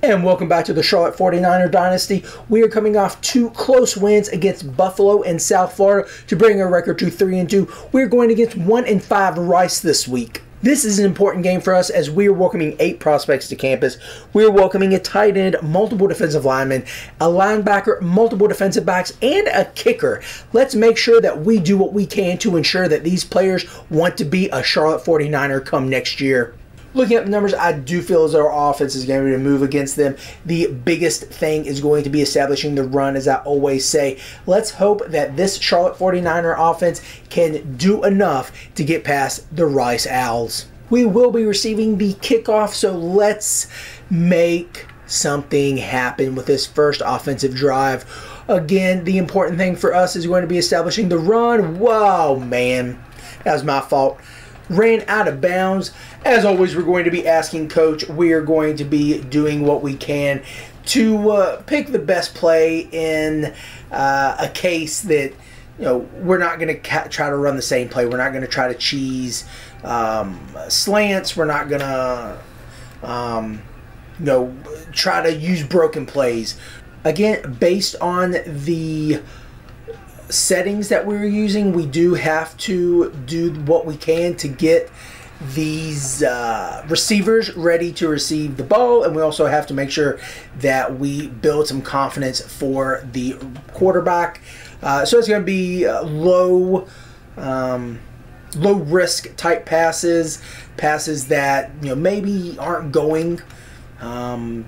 And welcome back to the Charlotte 49er Dynasty. We are coming off two close wins against Buffalo and South Florida to bring our record to 3-2. We're going against 1-5 Rice this week. This is an important game for us as we are welcoming 8 prospects to campus. We are welcoming a tight end, multiple defensive linemen, a linebacker, multiple defensive backs, and a kicker. Let's make sure that we do what we can to ensure that these players want to be a Charlotte 49er come next year. Looking at the numbers, I do feel as though our offense is going to move against them. The biggest thing is going to be establishing the run, as I always say. Let's hope that this Charlotte 49er offense can do enough to get past the Rice Owls. We will be receiving the kickoff, so let's make something happen with this first offensive drive. Again, the important thing for us is going to be establishing the run. Whoa, man. That was my fault. Ran out of bounds. As always, we're going to be asking Coach. We are going to be doing what we can to pick the best play in a case that, you know, we're not going to try to run the same play. We're not going to try to cheese slants. We're not going to, try to use broken plays. Again, based on the settings that we're using, we do have to do what we can to get these receivers ready to receive the ball, and we also have to make sure that we build some confidence for the quarterback. So it's going to be low risk type passes that maybe aren't going 10,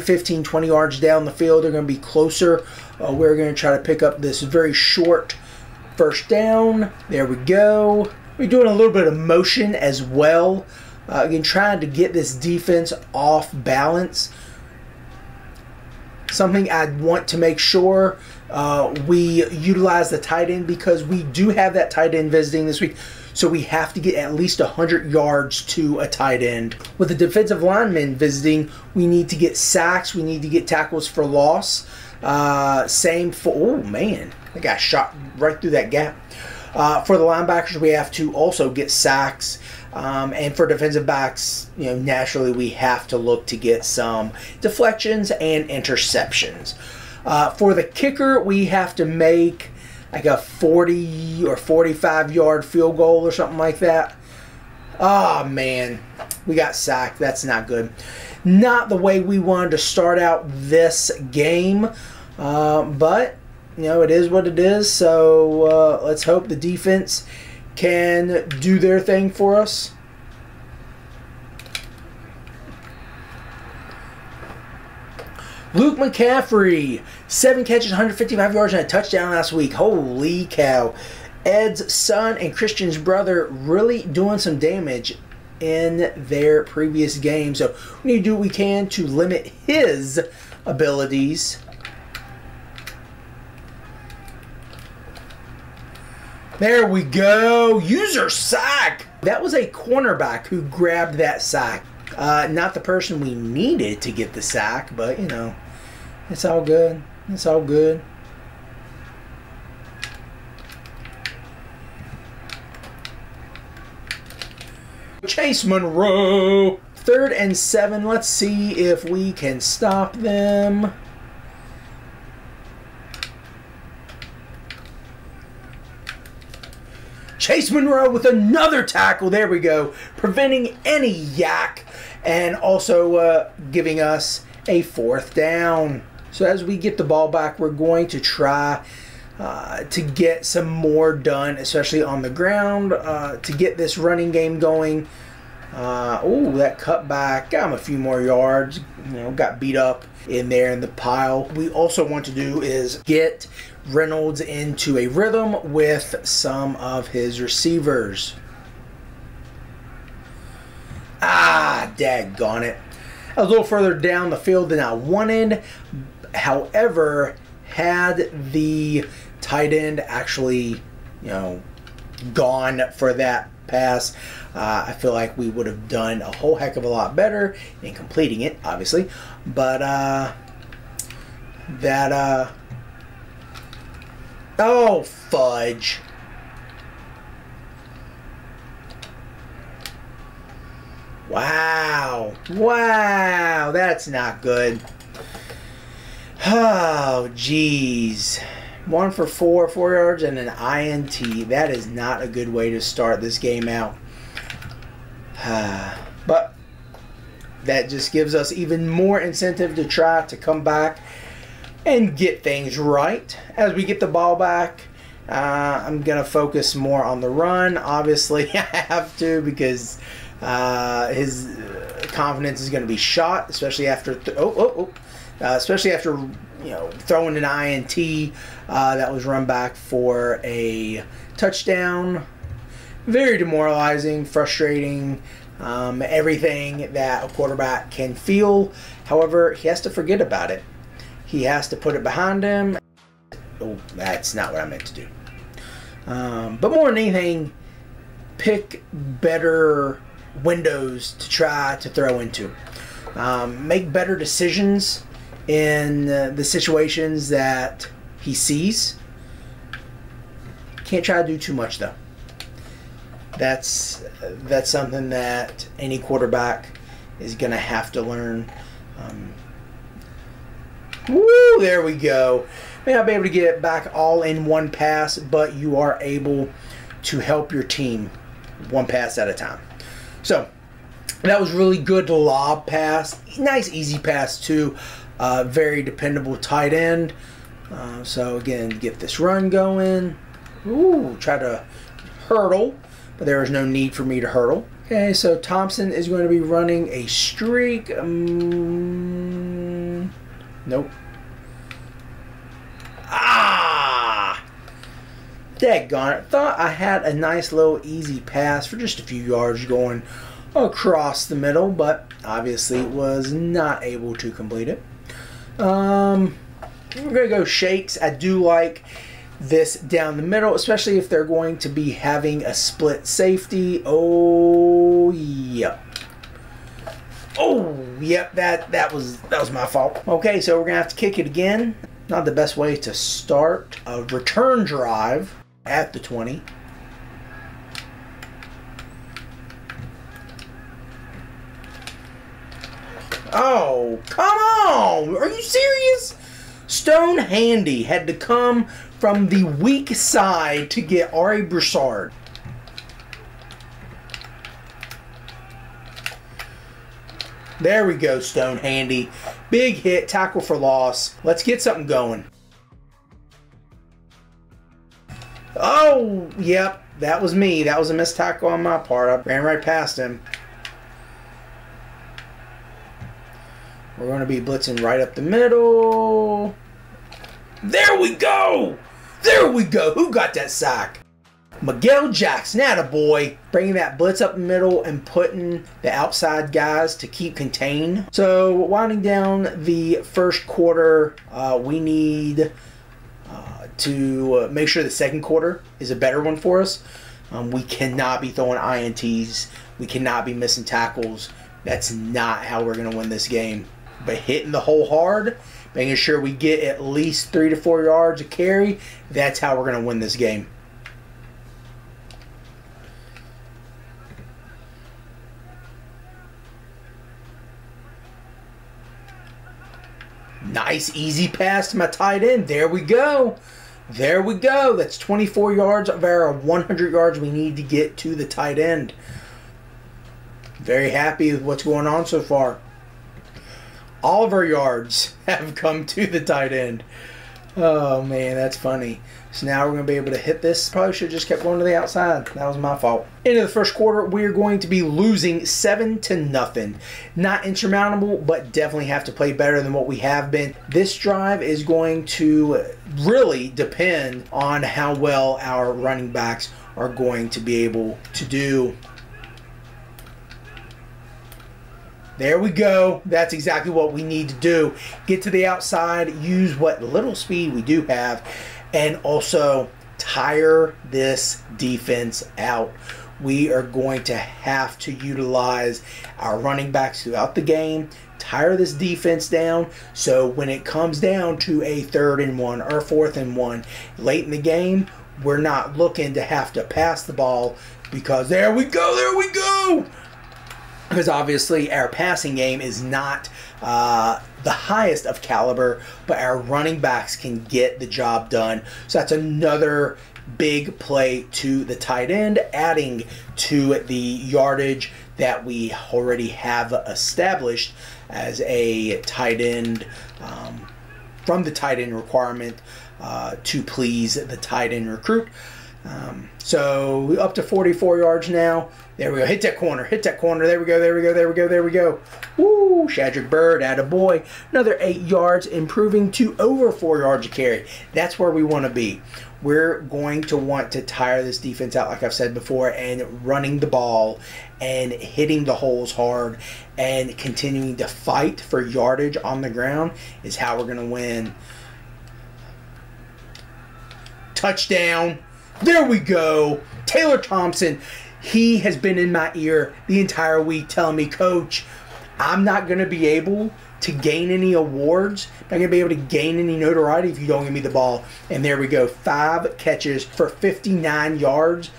15, 20 yards down the field. They're going to be closer. We're going to try to pick up this very short first down. There we go. We're doing a little bit of motion as well. Again, trying to get this defense off balance. Something I want to make sure we utilize the tight end, because we do have that tight end visiting this week. So we have to get at least 100 yards to a tight end. With the defensive linemen visiting, we need to get sacks. We need to get tackles for loss. Same for, oh man, that guy shot right through that gap. For the linebackers, we have to also get sacks. And for defensive backs, naturally we have to look to get some deflections and interceptions. For the kicker, we have to make like a 40 or 45 yard field goal or something like that. Oh man, we got sacked. That's not good. Not the way we wanted to start out this game, but it is what it is. So let's hope the defense can do their thing for us. Luke McCaffrey, 7 catches, 155 yards, and a touchdown last week. Holy cow. Ed's son and Christian's brother really doing some damage in their previous game. So we need to do what we can to limit his abilities. There we go. User sack. That was a cornerback who grabbed that sack. Not the person we needed to get the sack, but it's all good. It's all good. Chase Monroe. 3rd and 7. Let's see if we can stop them. Chase Monroe with another tackle. There we go. Preventing any yak and also giving us a 4th down. So as we get the ball back, we're going to try to get some more done, especially on the ground, to get this running game going. Oh, that cutback got him a few more yards. Got beat up in there in the pile. What we also want to do is get Reynolds into a rhythm with some of his receivers. Ah, daggone it. A little further down the field than I wanted. However, had the tight end actually, gone for that pass, I feel like we would have done a whole heck of a lot better in completing it, obviously. But oh, fudge. Wow. Wow. That's not good. Oh, jeez. 1 for 4, 4 yards, and an INT. That is not a good way to start this game out. But that just gives us even more incentive to try to come back and get things right. As we get the ball back, I'm going to focus more on the run. Obviously, I have to, because his confidence is going to be shot, especially after especially after throwing an INT that was run back for a touchdown. Very demoralizing, frustrating, everything that a quarterback can feel. However, he has to forget about it. He has to put it behind him. Oh, that's not what I meant to do. But more than anything, pick better windows to try to throw into. Make better decisions in the situations that he sees. Can't try to do too much, though. That's something that any quarterback is going to have to learn. Woo! There we go. May not be able to get it back all in one pass, but you are able to help your team one pass at a time. So that was really good lob pass. Nice easy pass too. Very dependable tight end. So again, get this run going. Ooh, try to hurdle, but there is no need for me to hurdle. Okay, so Thompson is going to be running a streak. Nope. Daggone it. Thought I had a nice little easy pass for just a few yards going across the middle, but obviously was not able to complete it. We're going to go shakes. I do like this down the middle, especially if they're going to be having a split safety. Oh, yep. Oh, yep, that was my fault. Okay, so we're going to have to kick it again. Not the best way to start a return drive at the 20. Oh, come on! Are you serious? Stone Handy had to come from the weak side to get Ari Broussard. There we go, Stone Handy. Big hit, tackle for loss. Let's get something going. Oh, yep, that was me. That was a missed tackle on my part. I ran right past him. We're going to be blitzing right up the middle. There we go! There we go! Who got that sack? Miguel Jackson, attaboy. Bringing that blitz up the middle and putting the outside guys to keep contained. So, winding down the first quarter, we need to make sure the second quarter is a better one for us. We cannot be throwing INTs. We cannot be missing tackles. That's not how we're going to win this game. But hitting the hole hard, making sure we get at least 3 to 4 yards a carry, that's how we're going to win this game. Nice easy pass to my tight end. There we go. There we go. That's 24 yards of our 100 yards we need to get to the tight end. Very happy with what's going on so far. All of our yards have come to the tight end. Oh, man, that's funny. So now we're going to be able to hit this. Probably should have just kept going to the outside. That was my fault. Into the first quarter, we're going to be losing 7-0. Not insurmountable, but definitely have to play better than what we have been. This drive is going to really depend on how well our running backs are going to be able to do. There we go. That's exactly what we need to do. Get to the outside, use what little speed we do have, and also tire this defense out. We are going to have to utilize our running backs throughout the game, tire this defense down, so when it comes down to a 3rd and 1 or 4th and 1 late in the game, we're not looking to have to pass the ball, because there we go, there we go! because obviously our passing game is not the highest of caliber, but our running backs can get the job done. So that's another big play to the tight end, adding to the yardage that we already have established as a tight end, from the tight end requirement to please the tight end recruit. So up to 44 yards now. There we go. Hit that corner. Hit that corner. There we go. There we go. There we go. There we go. Woo! Shadrick Bird, attaboy. Another 8 yards, improving to over 4 yards a carry. That's where we want to be. We're going to want to tire this defense out, like I've said before, and running the ball and hitting the holes hard and continuing to fight for yardage on the ground is how we're going to win. Touchdown. There we go. Taylor Thompson. He has been in my ear the entire week telling me, Coach, I'm not going to be able to gain any awards. I'm not going to be able to gain any notoriety if you don't give me the ball. And there we go. 5 catches for 59 yards.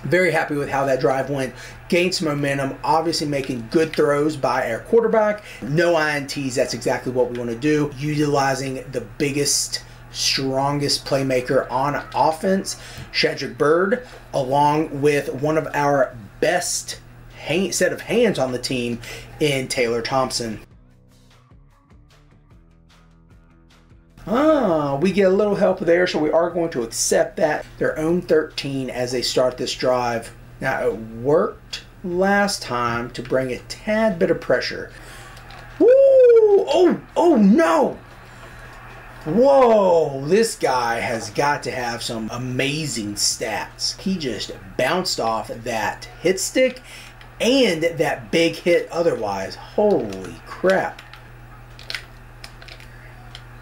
Very happy with how that drive went. Gained some momentum. Obviously making good throws by our quarterback. No INTs. That's exactly what we want to do. Utilizing the biggest, strongest playmaker on offense, Shadrick Bird, along with one of our best set of hands on the team in Taylor Thompson. We get a little help there, so we are going to accept that. Their own 13 as they start this drive. Now, it worked last time to bring a tad bit of pressure. Woo! Oh no! Whoa, this guy has got to have some amazing stats. He just bounced off that hit stick and that big hit otherwise. Holy crap.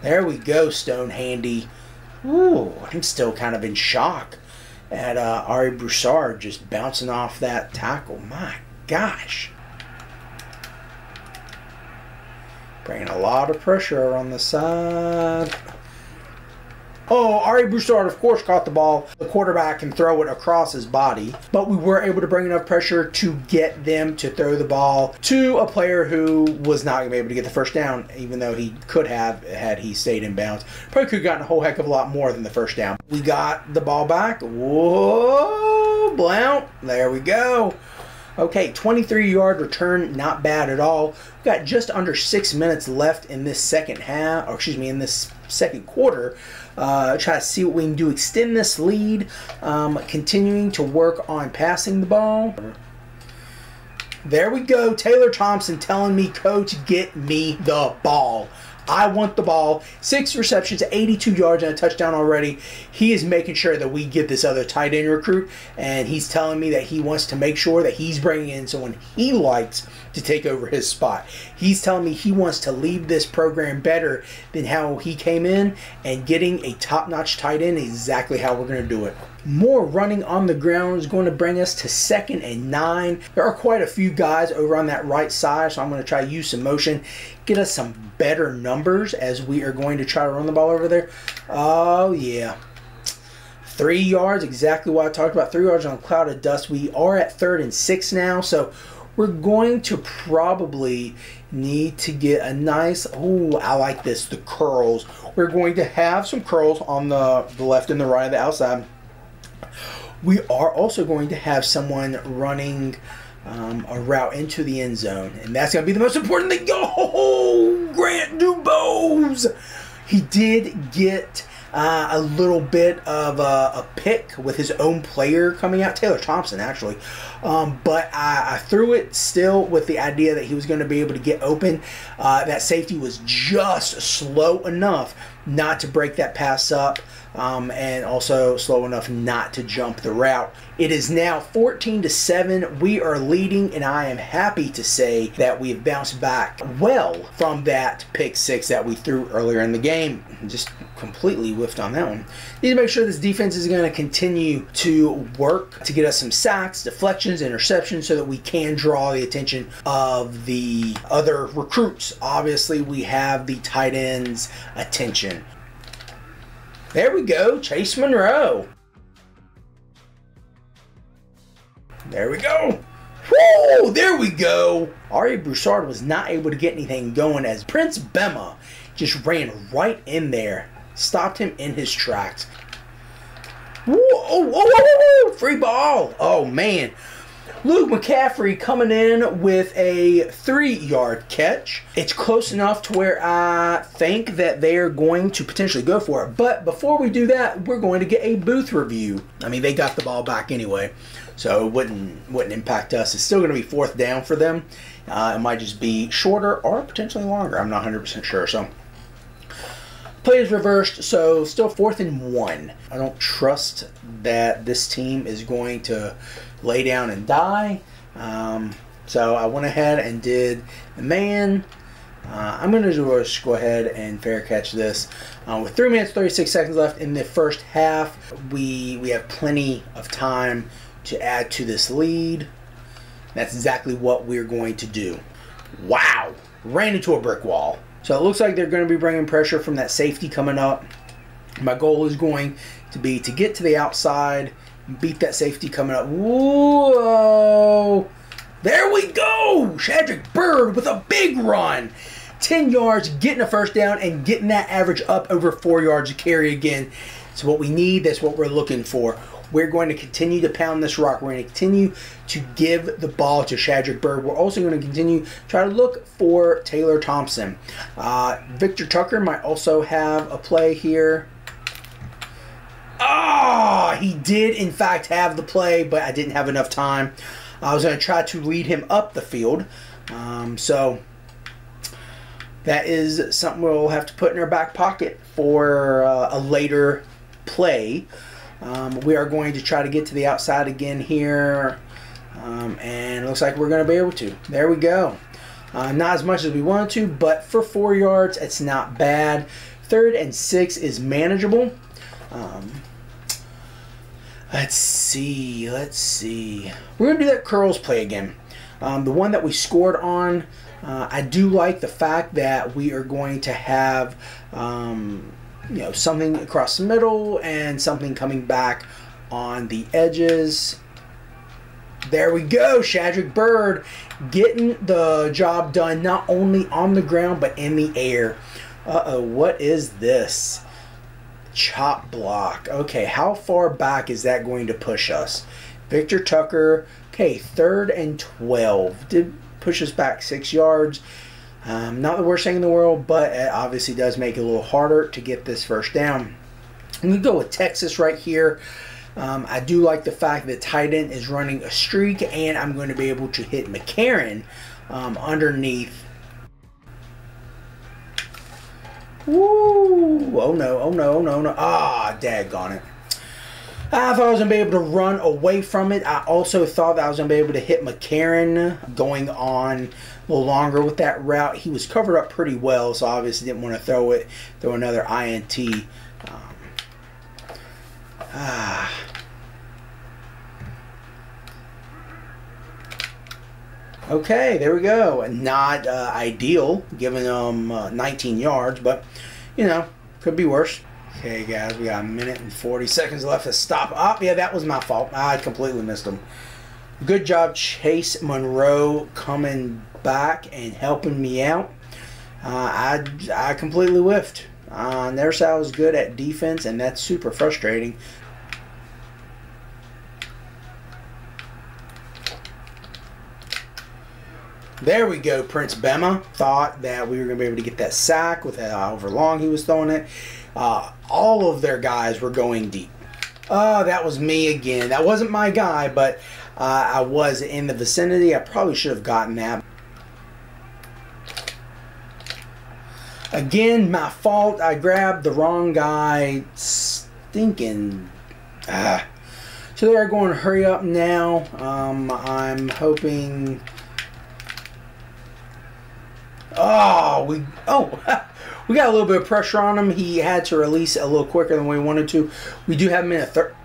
There we go, Stone Handy. Ooh, I'm still kind of in shock at Ari Broussard just bouncing off that tackle. My gosh. Bringing a lot of pressure on the side. Oh, Ari Broussard, of course, caught the ball. The quarterback can throw it across his body. But we were able to bring enough pressure to get them to throw the ball to a player who was not going to be able to get the first down, even though he could have had he stayed in bounds. Probably could have gotten a whole heck of a lot more than the first down. We got the ball back. Whoa, blount. There we go. Okay, 23-yard return, not bad at all. We've got just under 6 minutes left in this second half, or excuse me, in this second quarter. Try to see what we can do, extend this lead, continuing to work on passing the ball. There we go, Taylor Thompson telling me, Coach, get me the ball. I want the ball. 6 receptions, 82 yards, and a touchdown already. He is making sure that we get this other tight end recruit, and he's telling me that he wants to make sure that he's bringing in someone he likes to take over his spot. He's telling me he wants to leave this program better than how he came in, and getting a top-notch tight end is exactly how we're going to do it. More running on the ground is going to bring us to 2nd and 9. There are quite a few guys over on that right side, so I'm going to try to use some motion, get us some better numbers as we are going to try to run the ball over there. Oh, yeah. 3 yards, exactly what I talked about. 3 yards on a cloud of dust. We are at 3rd and 6 now, so we're going to probably need to get a nice, oh, I like this, the curls. We're going to have some curls on the left and the right of the outside. We are also going to have someone running a route into the end zone, and that's going to be the most important thing. Oh, Grant Dubose! He did get a little bit of a pick with his own player coming out, Taylor Thompson, actually. But I threw it still with the idea that he was going to be able to get open. That safety was just slow enough not to break that pass up. And also slow enough not to jump the route. It is now 14-7. We are leading, and I am happy to say that we have bounced back well from that pick 6 that we threw earlier in the game. Just completely whiffed on that one. Need to make sure this defense is going to continue to work to get us some sacks, deflections, interceptions, so that we can draw the attention of the other recruits. Obviously, we have the tight ends' attention. There we go, Chase Monroe. There we go. Woo! There we go. Ari Broussard was not able to get anything going as Prince Bema just ran right in there. Stopped him in his tracks. Whoa, oh, oh, oh, oh, free ball. Oh, man. Luke McCaffrey coming in with a 3-yard catch. It's close enough to where I think that they're going to potentially go for it. But before we do that, we're going to get a booth review. I mean, they got the ball back anyway, so it wouldn't impact us. It's still going to be 4th down for them. It might just be shorter or potentially longer. I'm not 100% sure. So play is reversed, so still 4th and 1. I don't trust that this team is going to lay down and die. So I went ahead and did the man. I'm going to just go ahead and fair catch this. With 3 minutes 36 seconds left in the first half, we have plenty of time to add to this lead. That's exactly what we're going to do. Wow! Ran into a brick wall. So it looks like they're going to be bringing pressure from that safety coming up. My goal is going to be to get to the outside, beat that safety coming up. Whoa! There we go! Shadrick Bird with a big run. 10 yards, getting a first down, and getting that average up over 4 yards to carry again. So what we need, that's what we're looking for. We're going to continue to pound this rock. We're going to continue to give the ball to Shadrick Bird. We're also going to continue to try to look for Taylor Thompson. Victor Tucker might also have a play here. Ah, he did in fact have the play, but I didn't have enough time. I was going to try to lead him up the field. So that is something we'll have to put in our back pocket for a later play. We are going to try to get to the outside again here. And it looks like we're going to be able to. There we go. Not as much as we wanted to, but for 4 yards, it's not bad. 3rd and 6 is manageable. Let's see. We're going to do that curls play again. The one that we scored on, I do like the fact that we are going to have something across the middle and something coming back on the edges. There we go. Shadrick Bird getting the job done not only on the ground but in the air. Uh-oh, what is this? Chop block. Okay, how far back is that going to push us? Victor Tucker. Okay, 3rd and 12. Did push us back 6 yards. Not the worst thing in the world, but it obviously does make it a little harder to get this first down. I'm going to go with Texas right here. I do like the fact that tight end is running a streak, and I'm going to be able to hit McCarron underneath. Woo! Oh no, oh no, oh no, no. Ah, daggone it. I thought I was going to be able to run away from it. I also thought that I was going to be able to hit McCarron going on a little longer with that route. He was covered up pretty well, so I obviously didn't want to throw another INT. Okay, there we go. Not ideal, giving them 19 yards, but, could be worse. Okay, guys, we got 1 minute and 40 seconds left to stop. Oh, yeah, that was my fault. I completely missed him. Good job, Chase Monroe, coming back and helping me out. I completely whiffed. Their side was good at defense, and that's super frustrating. There we go, Prince Bema. Thought that we were going to be able to get that sack with however long he was throwing it. All of their guys were going deep. That was me again. That wasn't my guy, but I was in the vicinity. I probably should have gotten that. Again, my fault. I grabbed the wrong guy. Stinking. So they're going to hurry up now. I'm hoping... we got a little bit of pressure on him. He had to release it a little quicker than we wanted to. We do have him in a third.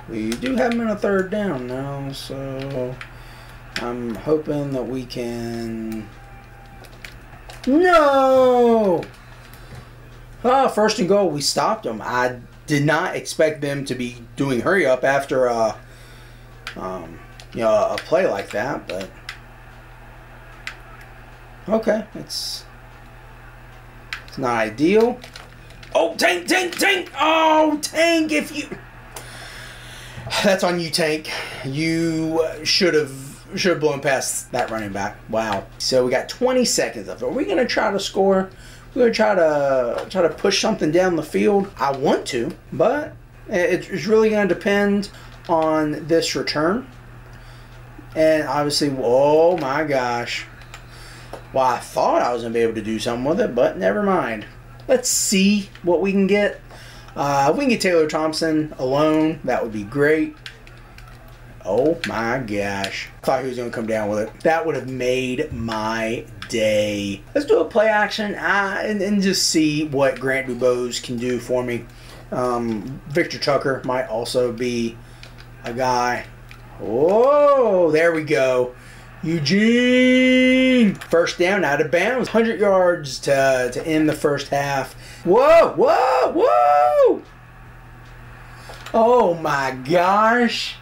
We do have him in a 3rd down now, so I'm hoping that we can. No. 1st and goal. We stopped them. I did not expect them to be doing hurry up after a play like that, but okay, it's not ideal. Oh, Tank! Oh, Tank! That's on you, Tank. You should have blown past that running back. Wow. So we got 20 seconds left. Are we gonna try to score? We're gonna try to push something down the field. I want to, but it's really gonna depend on this return. And obviously, oh my gosh. Well, I thought I was going to be able to do something with it, but never mind. Let's see what we can get. If we can get Taylor Thompson alone, that would be great. Oh my gosh. I thought he was going to come down with it. That would have made my day. Let's do a play action and just see what Grant Dubose can do for me. Victor Tucker might also be a guy. Oh, there we go. Eugene! First down, out of bounds. 100 yards to end the first half. Whoa! Oh my gosh.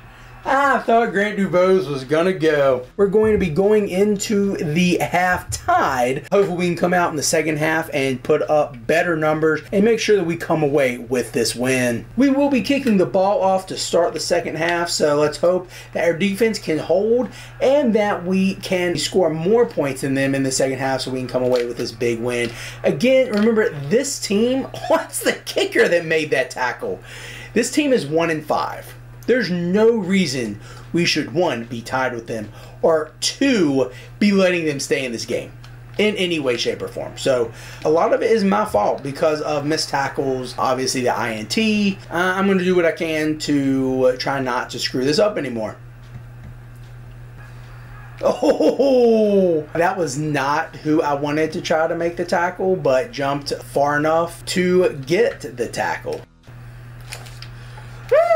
I thought Grant Dubose was going to go. We're going to be going into the half tied. Hopefully we can come out in the second half and put up better numbers and make sure that we come away with this win. We will be kicking the ball off to start the second half, so let's hope that our defense can hold and that we can score more points than them in the second half so we can come away with this big win. Again, remember, this team, what's the kicker that made that tackle? This team is 1-5. There's no reason we should, 1, be tied with them, or 2, be letting them stay in this game in any way, shape, or form. So a lot of it is my fault because of missed tackles, obviously the INT. I'm going to do what I can to try not to screw this up anymore. Oh, that was not who I wanted to try to make the tackle, but jumped far enough to get the tackle.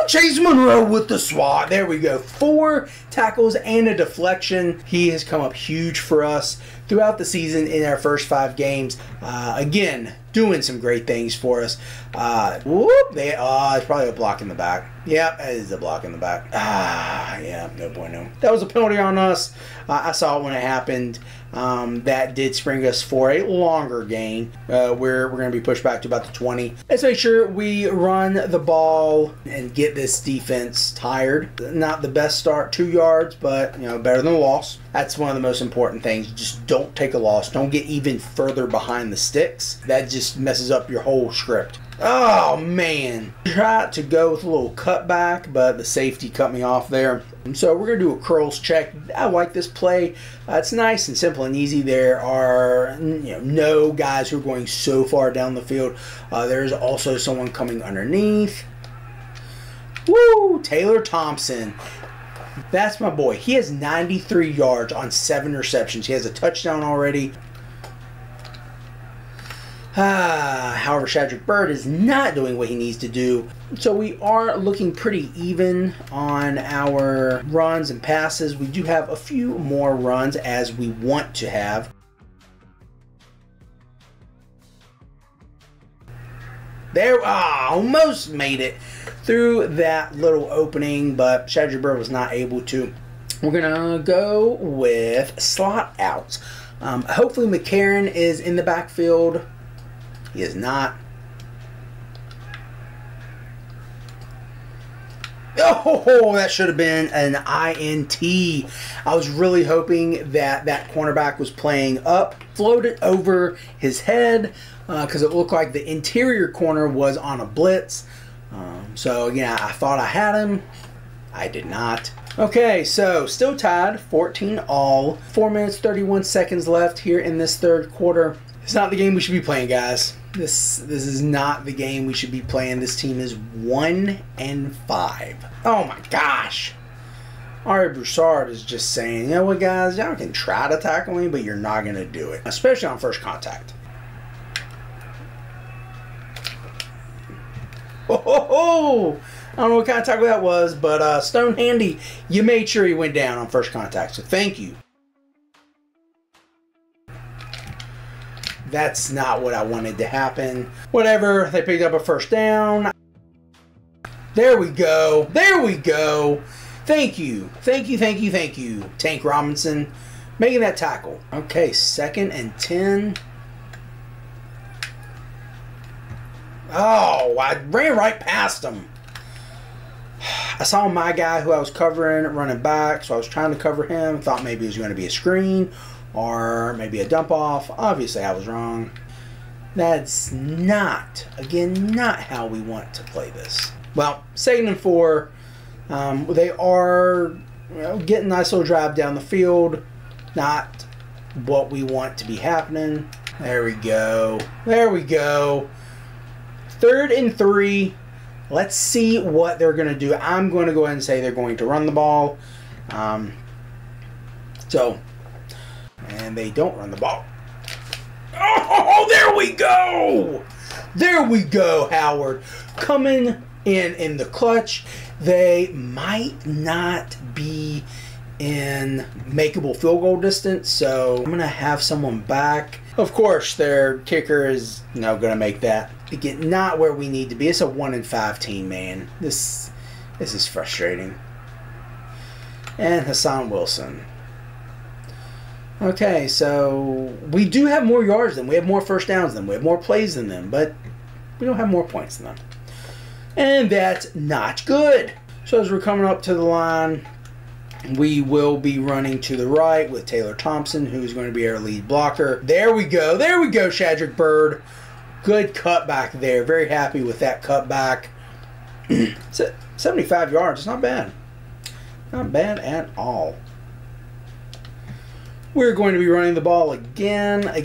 Chase Monroe with the swat. There we go. 4 tackles and a deflection. He has come up huge for us throughout the season in our first 5 games. Again, doing some great things for us. It's probably a block in the back. Yep, it is a block in the back. Yeah, no bueno. That was a penalty on us. I saw it when it happened. That did spring us for a longer gain. We're going to be pushed back to about the 20. Let's make sure we run the ball and get this defense tired. Not the best start, 2 yards, but better than a loss. That's one of the most important things. Just don't take a loss. Don't get even further behind the sticks. That just messes up your whole script. Oh, man. Tried to go with a little cutback, but the safety cut me off there. So we're going to do a curls check. I like this play. It's nice and simple and easy. There are no guys who are going so far down the field. There's also someone coming underneath. Woo! Taylor Thompson. That's my boy. He has 93 yards on 7 receptions. He has a touchdown already. However, Shadrick Bird is not doing what he needs to do. So we are looking pretty even on our runs and passes. We do have a few more runs as we want to have. There, almost made it through that little opening, but Shadrick Bird was not able to. We're going to go with slot outs. Hopefully McCarron is in the backfield. He is not. Oh, that should have been an INT. I was really hoping that that cornerback was playing up. Floated over his head because it looked like the interior corner was on a blitz. So, again, I thought I had him. I did not. Okay, so still tied, 14 all. 4 minutes, 31 seconds left here in this third quarter. It's not the game we should be playing, guys. This is not the game we should be playing. This team is 1-5. Oh my gosh. Ari Broussard is just saying, you know what, guys, y'all can try to tackle me, but you're not going to do it, especially on first contact. Oh, I don't know what kind of tackle that was, but Stone Handy, you made sure he went down on first contact, so thank you. That's not what I wanted to happen. Whatever, they picked up a first down. There we go. There we go. Thank you. Thank you, thank you, thank you, Tank Robinson, making that tackle. Okay, 2nd and 10. Oh, I ran right past him. I saw my guy who I was covering running back, so I was trying to cover him. Thought maybe it was going to be a screen or maybe a dump off. Obviously, I was wrong. That's not, again, not how we want to play this. Well, 2nd and 4. They are, getting a nice little drive down the field. Not what we want to be happening. There we go. There we go. 3rd and 3. Let's see what they're going to do. I'm going to go ahead and say they're going to run the ball. And they don't run the ball. Oh, there we go. There we go, Howard. Coming in the clutch. They might not be in makeable field goal distance, so I'm going to have someone back. Of course, their kicker is going to make that. Again, not where we need to be. It's a 1-5 team, man. This is frustrating. And Hassan Wilson. Okay, so we do have more yards than them. We have more first downs than them. We have more plays than them, but we don't have more points than them. And that's not good. So as we're coming up to the line, we will be running to the right with Taylor Thompson, who's going to be our lead blocker. There we go. There we go, Shadrick Bird. Good cutback there. Very happy with that cutback. 75 yards. It's not bad. Not bad at all. We're going to be running the ball again. The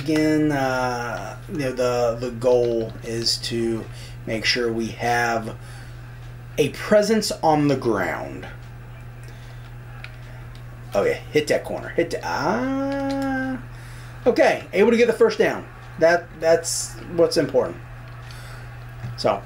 goal is to make sure we have a presence on the ground. Oh yeah, hit that corner. Hit that. Okay, able to get the first down. That's what's important. So.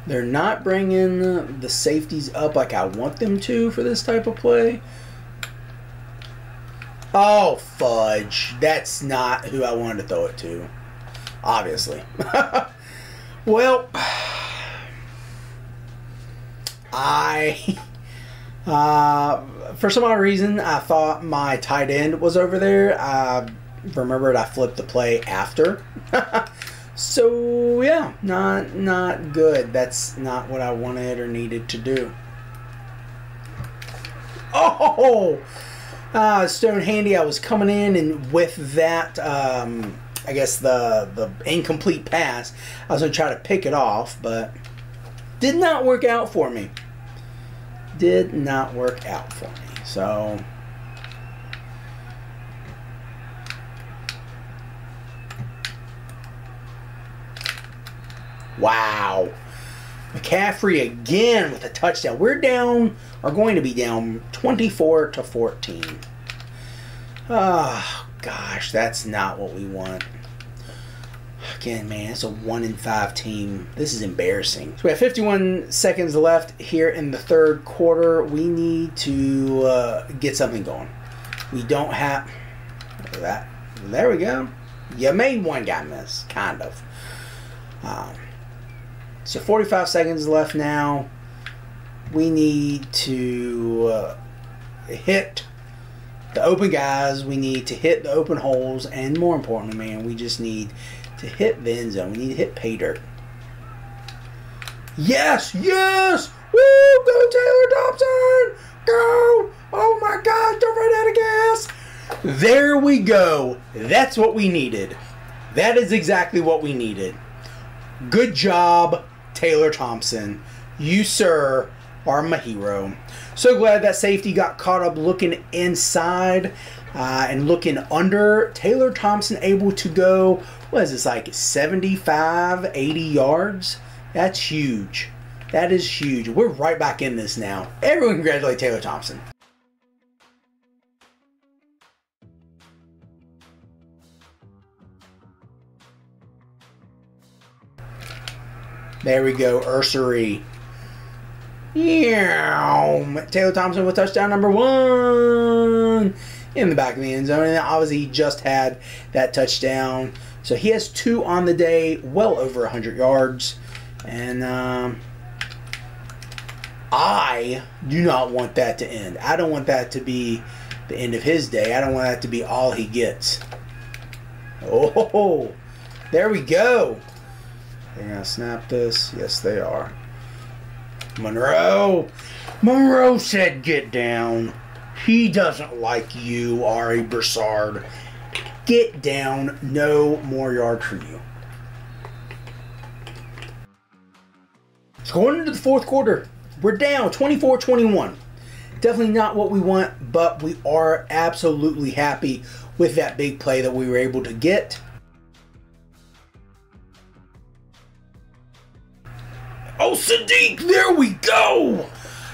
They're not bringing the safeties up like I want them to for this type of play. Oh, fudge. That's not who I wanted to throw it to. Obviously. Well, for some odd reason, I thought my tight end was over there. I remembered I flipped the play after. So, yeah, not good. That's not what I wanted or needed to do. Oh! Stone handy. I was coming in, and with that, I guess the incomplete pass, I was going to try to pick it off, but did not work out for me. Did not work out for me. So... Wow. McCaffrey again with a touchdown. We're down, are going to be down 24-14. Oh, gosh, that's not what we want. Again, man, it's a 1-5 team. This is embarrassing. So we have 51 seconds left here in the third quarter. We need to get something going. We don't have that. There we go. You made one guy miss, kind of. So 45 seconds left now. We need to hit the open guys. We need to hit the open holes. And more importantly, man, we just need to hit the end zone. We need to hit pay dirt. Yes! Yes! Woo! Go Taylor Thompson! Go! Oh my God! Don't run out of gas! There we go. That's what we needed. That is exactly what we needed. Good job, Taylor Thompson. You, sir, are my hero. So glad that safety got caught up looking inside and looking under. Taylor Thompson able to go, what is this, like 75, 80 yards? That's huge. That is huge. We're right back in this now. Everyone congratulate Taylor Thompson. There we go, Ursary. Yeah. Taylor Thompson with touchdown number 1 in the back of the end zone. And obviously he just had that touchdown. So he has 2 on the day, well over 100 yards. And I do not want that to end. I don't want that to be the end of his day. I don't want that to be all he gets. Oh, there we go. They're going to snap this. Yes, they are. Monroe. Monroe said get down. He doesn't like you, Ari Broussard. Get down. No more yards for you. So going into the fourth quarter, we're down 24-21. Definitely not what we want, but we are absolutely happy with that big play that we were able to get. Oh, Sadiq, there we go!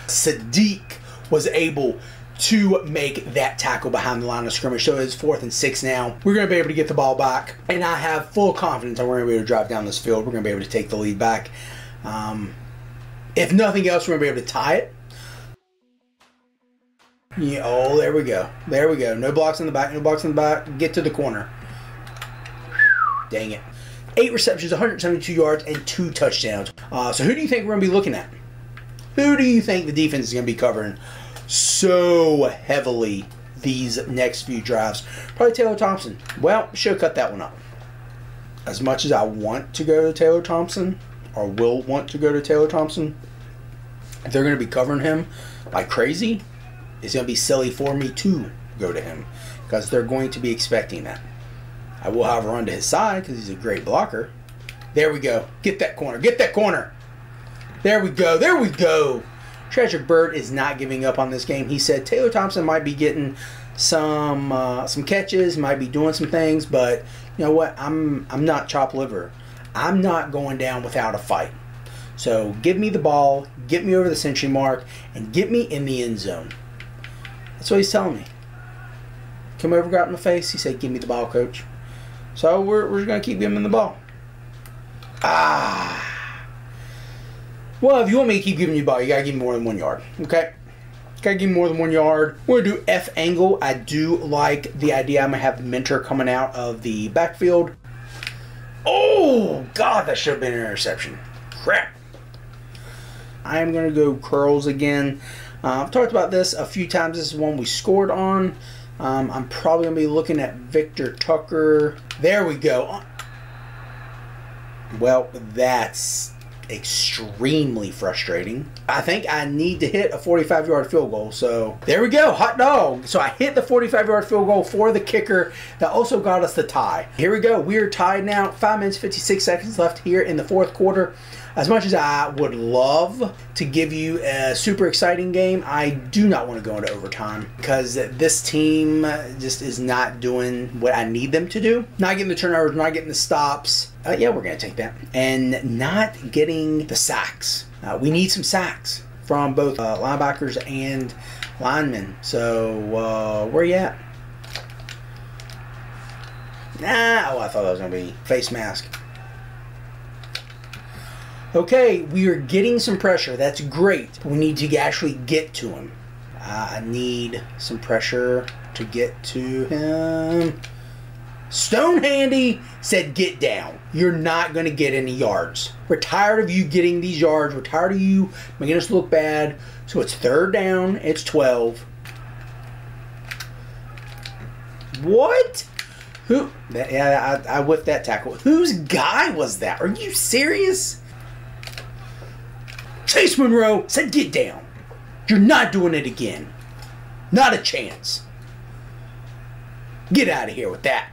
Sadiq was able to make that tackle behind the line of scrimmage. So it's 4th and 6 now. We're going to be able to get the ball back, and I have full confidence that we're going to be able to drive down this field. We're going to be able to take the lead back. If nothing else, we're going to be able to tie it. Yeah, oh, there we go. There we go. No blocks in the back. No blocks in the back. Get to the corner. Dang it. 8 receptions, 172 yards, and 2 touchdowns. So who do you think we're going to be looking at? Who do you think the defense is going to be covering so heavily these next few drives? Probably Taylor Thompson. Well, should have cut that one up. As much as I want to go to Taylor Thompson, or will want to go to Taylor Thompson, if they're going to be covering him like crazy, it's going to be silly for me to go to him because they're going to be expecting that. I will, however, run to his side because he's a great blocker. There we go. Get that corner. Get that corner. There we go. There we go. Treasure Bird is not giving up on this game. He said Taylor Thompson might be getting some catches, might be doing some things, but you know what? I'm not chopped liver. I'm not going down without a fight. So give me the ball, get me over the century mark, and get me in the end zone. That's what he's telling me. Come over, got in the face. He said, give me the ball, coach. So we're going to keep giving him the ball. Well, if you want me to keep giving you the ball, you got to give me more than 1 yard. Okay? Got to give me more than 1 yard. We're going to do F angle. I do like the idea. I'm going to have the mentor coming out of the backfield. Oh, God, that should have been an interception. Crap. I am going to go curls again. I've talked about this a few times. This is one we scored on. I'm probably going to be looking at Victor Tucker. There we go. Well, that's extremely frustrating. I think I need to hit a 45-yard field goal. So there we go. Hot dog. So I hit the 45-yard field goal for the kicker. That also got us the tie. Here we go. We are tied now. 5 minutes, 56 seconds left here in the fourth quarter. As much as I would love to give you a super exciting game, I do not want to go into overtime because this team just is not doing what I need them to do. Not getting the turnovers, not getting the stops. Yeah, we're going to take that. And not getting the sacks. We need some sacks from both linebackers and linemen. So, where you at? Oh, I thought that was going to be face mask. Okay, we are getting some pressure. That's great. We need to actually get to him. I need some pressure to get to him. Stone Handy said get down. You're not going to get any yards. We're tired of you getting these yards. We're tired of you making us look bad. So it's 3rd down. It's 12. What? Who? Yeah, I whiffed that tackle. Whose guy was that? Are you serious? Chase Monroe said get down. You're not doing it again. Not a chance. Get out of here with that.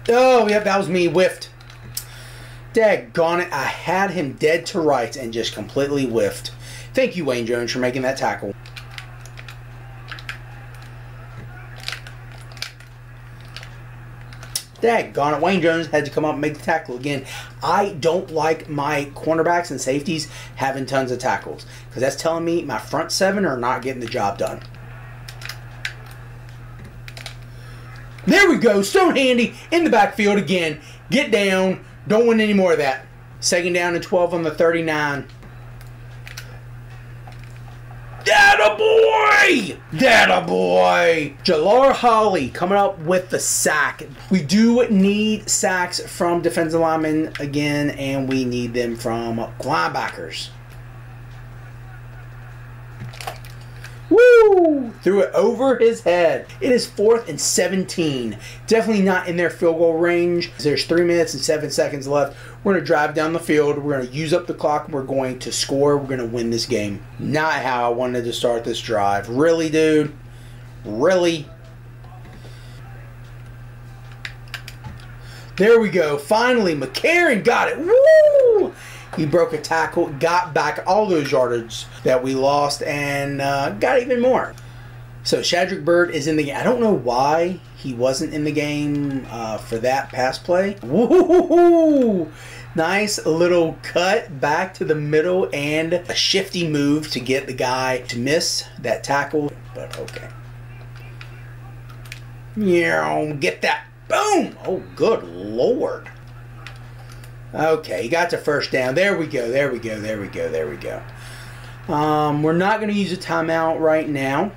Oh, yeah, that was me. Whiffed. Daggone it. I had him dead to rights and just completely whiffed. Thank you, Wayne Jones, for making that tackle. Daggone it. Wayne Jones had to come up and make the tackle again. I don't like my cornerbacks and safeties having tons of tackles because that's telling me my front 7 are not getting the job done. There we go. Stone Handy in the backfield again. Get down. Don't win any more of that. 2nd down and 12 on the 39. That a boy! That a boy! Jalar Holly coming up with the sack. We do need sacks from defensive linemen again, and we need them from linebackers. Woo! Threw it over his head. It is 4th and 17. Definitely not in their field goal range. There's 3 minutes and 7 seconds left. We're going to drive down the field. We're going to use up the clock. We're going to score. We're going to win this game. Not how I wanted to start this drive. Really, dude? Really? There we go. Finally, McCarron got it. Woo! He broke a tackle, got back all those yardage that we lost, and got even more. So Shadrick Byrd is in the game. I don't know why he wasn't in the game for that pass play. Woo-hoo-hoo-hoo! Nice little cut back to the middle and a shifty move to get the guy to miss that tackle. But okay. Yeah, get that. Boom! Oh, good Lord. Okay, he got to first down. There we go, there we go, there we go, there we go. We're not going to use a timeout right now.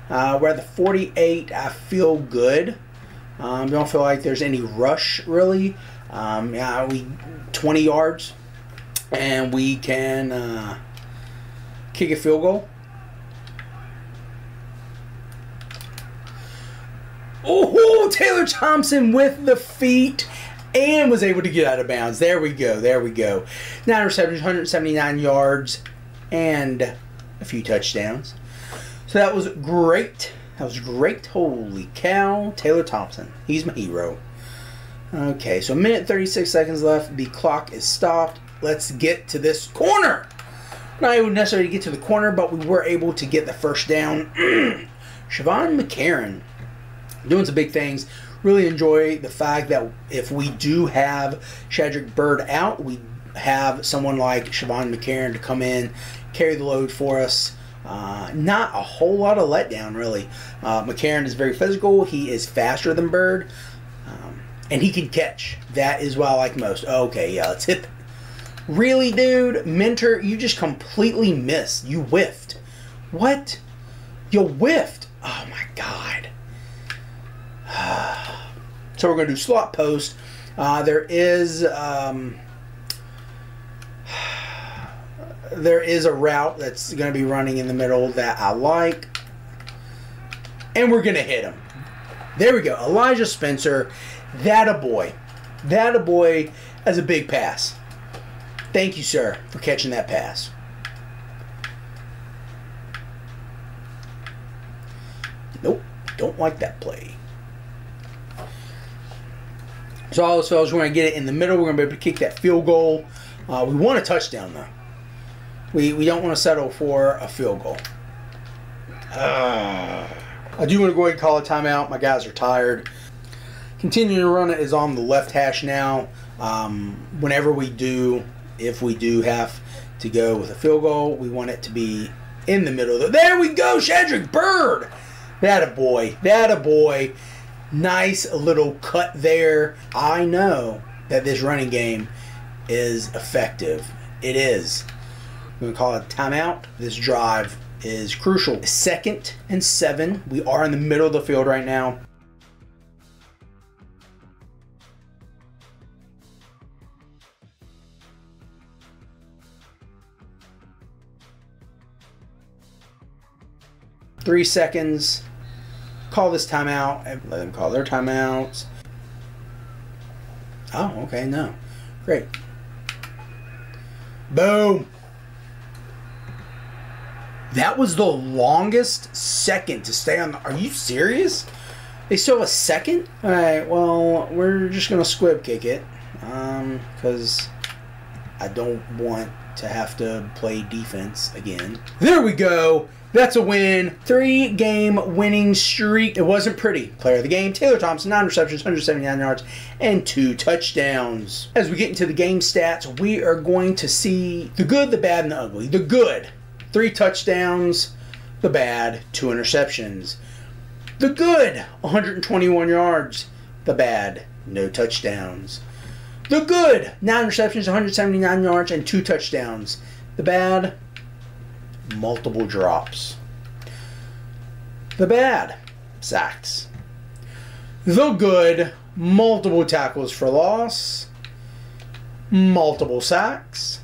We're at the 48. I feel good. Don't feel like there's any rush, really. Yeah, we 20 yards, and we can kick a field goal. Oh, Taylor Thompson with the feet. And was able to get out of bounds. There we go. There we go. 9 receptions, 179 yards, and a few touchdowns. So that was great. That was great. Holy cow. Taylor Thompson. He's my hero. Okay, so 1:36 left. The clock is stopped. Let's get to this corner. Not able necessarily to get to the corner, but we were able to get the first down. Siobhan McCarron doing some big things. Really enjoy the fact that if we do have Shadrick Byrd out, we have someone like Siobhan McCarron to come in, carry the load for us. Not a whole lot of letdown, really. McCarron is very physical. He is faster than Byrd, and he can catch. That is what I like most. Okay, yeah, let's hit. Really, dude? Mentor, you just completely missed. You whiffed. What? You whiffed. Oh, my God. So we're going to do slot post. There is a route that's going to be running in the middle that I like. And we're going to hit him. There we go. Elijah Spencer. That a boy. That a boy as a big pass. Thank you, sir, for catching that pass. Nope. Don't like that play. So all those fellas, we're going to get it in the middle. We're going to be able to kick that field goal. We want a touchdown, though. We don't want to settle for a field goal. I do want to go ahead and call a timeout. My guys are tired. Continuing to run it is on the left hash now. Whenever we do, if we do have to go with a field goal, we want it to be in the middle. There we go, Shadrick Byrd. That a boy. That a boy. Nice little cut there. I know that this running game is effective. It is. We're going to call it a timeout. This drive is crucial. 2nd and 7. We are in the middle of the field right now. Three seconds. Call this timeout and let them call their timeouts. Oh, okay, no. Great. Boom. That was the longest second to stay on the... Are you serious? They still have a second? Alright, well, we're just going to squib kick it. Because I don't want to have to play defense again. There we go. That's a win. 3-game winning streak. It wasn't pretty. Player of the game, Taylor Thompson, 9 receptions, 179 yards, and 2 touchdowns. As we get into the game stats, we are going to see the good, the bad, and the ugly. The good, 3 touchdowns. The bad, 2 interceptions. The good, 121 yards. The bad, no touchdowns. The good, 9 receptions, 179 yards, and 2 touchdowns. The bad, multiple drops. The bad, sacks. The good, multiple tackles for loss, multiple sacks.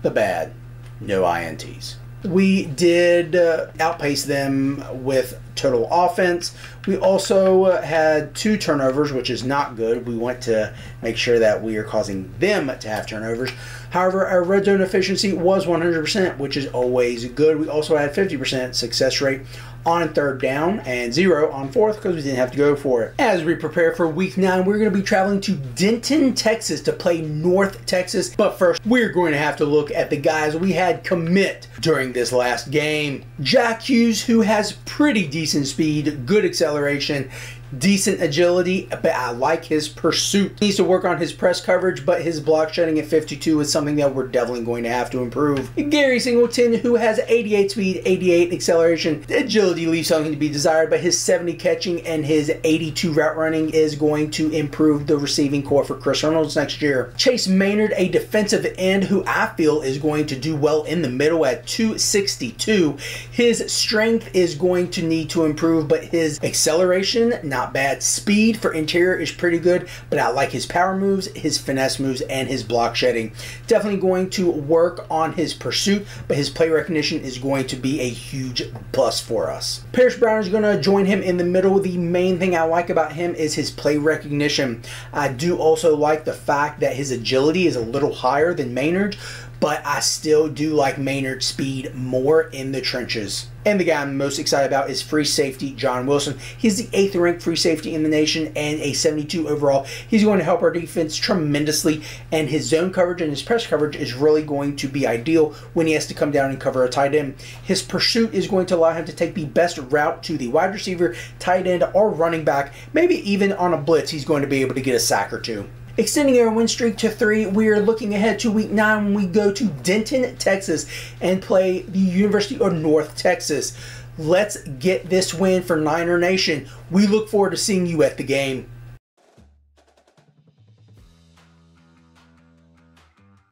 The bad, no INTs. We did outpace them with total offense. We also had 2 turnovers, which is not good. We want to make sure that we are causing them to have turnovers. However, our red zone efficiency was 100%, which is always good. We also had 50% success rate on 3rd down and 0 on 4th because we didn't have to go for it. As we prepare for week 9, we're going to be traveling to Denton, Texas to play North Texas. But first, we're going to have to look at the guys we had commit during this last game. Jack Hughes, who has pretty decent speed, good acceleration, decent agility, but I like his pursuit. He needs to work on his press coverage, but his block shedding at 52 is something that we're definitely going to have to improve. Gary Singleton, who has 88 speed, 88 acceleration, agility leaves something to be desired, but his 70 catching and his 82 route running is going to improve the receiving core for Chris Reynolds next year. Chase Maynard, a defensive end who I feel is going to do well in the middle at 262. His strength is going to need to improve, but his acceleration, not bad. Speed for interior is pretty good, but I like his power moves, his finesse moves, and his block shedding. Definitely going to work on his pursuit, but his play recognition is going to be a huge plus for us. Paris Brown is going to join him in the middle. The main thing I like about him is his play recognition. I do also like the fact that his agility is a little higher than Maynard's, but I still do like Maynard's speed more in the trenches. And the guy I'm most excited about is free safety John Wilson. He's the 8th ranked free safety in the nation and a 72 overall. He's going to help our defense tremendously, and his zone coverage and his press coverage is really going to be ideal when he has to come down and cover a tight end. His pursuit is going to allow him to take the best route to the wide receiver, tight end, or running back. Maybe even on a blitz, he's going to be able to get a sack or 2. Extending our win streak to 3, we are looking ahead to week 9 when we go to Denton, Texas and play the University of North Texas. Let's get this win for Niner Nation. We look forward to seeing you at the game.